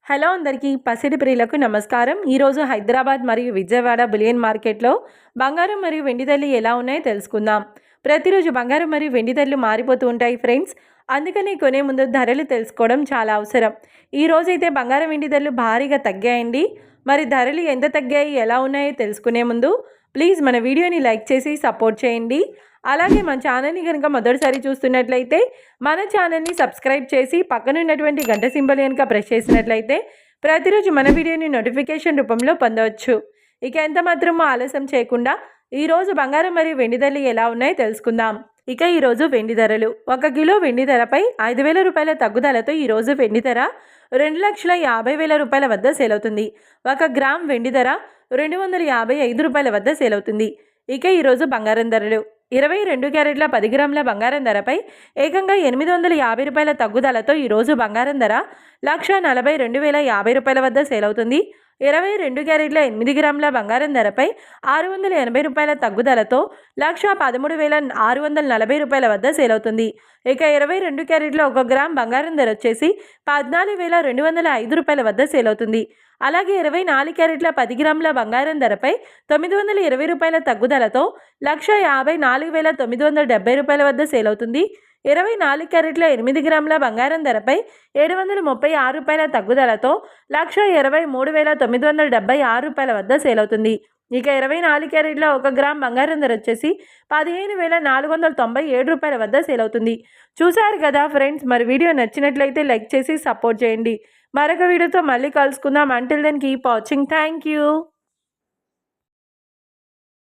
Hello అందరికీ పసిడి ప్రియులకు నమస్కారం. ఈరోజు హైదరాబాద్ మరియు విజయవాడ బులియన్ మార్కెట్లో బంగారం మరియు వెండి ధరలు ఎలా ఉన్నాయో తెలుసుకుందాం. ప్రతిరోజు బంగారం మరియు వెండి ధరలు మారిపోతూ ఉంటాయి ఫ్రెండ్స్. అందుకని కొనే ముందు ధరలు తెలుసుకోవడం చాలా అవసరం. ఈ రోజైతే బంగారం వెండి ధరలు భారీగా తగ్గాయండి. మరి ధరలు ఎంత తగ్గాయి, ఎలా ఉన్నాయో తెలుసుకునే ముందు ప్లీజ్ మన వీడియోని లైక్ చేసి సపోర్ట్ చేయండి. అలాగే మన ఛానల్ని కనుక మొదటిసారి చూస్తున్నట్లయితే మన ఛానల్ని సబ్స్క్రైబ్ చేసి పక్కన ఉన్నటువంటి గంట సింబల్ కనుక ప్రెస్ చేసినట్లయితే ప్రతిరోజు మన వీడియోని నోటిఫికేషన్ రూపంలో పొందవచ్చు. ఇక ఎంత మాత్రమో ఆలస్యం చేయకుండా ఈరోజు బంగారం మరియు వెండి ధరలు ఎలా ఉన్నాయో తెలుసుకుందాం. ఇక ఈరోజు వెండి ధరలు, 1 కిలో వెండి ధరపై 5,000 రూపాయల తగ్గుదలతో ఈరోజు వెండి ధర 2,50,000 రూపాయల వద్ద సేల్ అవుతుంది. 1 గ్రామ్ వెండి ధర 255 రూపాయల వద్ద సేల్ అవుతుంది. ఇక ఈరోజు బంగారం ధరలు, 22 క్యారెట్ల 10 గ్రాముల బంగారం ధరపై ఏకంగా 850 రూపాయల తగ్గుదలతో ఈరోజు బంగారం ధర 1,42,050 రూపాయల వద్ద సేల్ అవుతుంది. 22 క్యారెట్ల 8 గ్రాముల బంగారం ధరపై 680 రూపాయల తగ్గుదలతో 1,13,640 రూపాయల వద్ద సేల్ అవుతుంది. ఇక 22 క్యారెట్ల 1 గ్రామ్ బంగారం ధర వచ్చేసి 14,205 రూపాయల వద్ద సేల్ అవుతుంది. అలాగే 24 క్యారెట్ల 10 గ్రాముల బంగారం ధరపై 920 రూపాయల తగ్గుదలతో 1,54,970 రూపాయల వద్ద సేల్ అవుతుంది. 24 క్యారెట్ల 8 గ్రాముల బంగారం ధరపై 736 రూపాయల తగ్గుదలతో 1,23,976 రూపాయల వద్ద సేల్ అవుతుంది. ఇక 24 క్యారెట్ల 1 గ్రామ్ బంగారం ధర వచ్చేసి 15,497 రూపాయల వద్ద సేల్ అవుతుంది. చూశారు కదా ఫ్రెండ్స్, మరి వీడియో నచ్చినట్లయితే లైక్ చేసి సపోర్ట్ చేయండి. మరొక వీడియోతో మళ్ళీ కలుసుకుందాం. Until then keep watching. Thank you.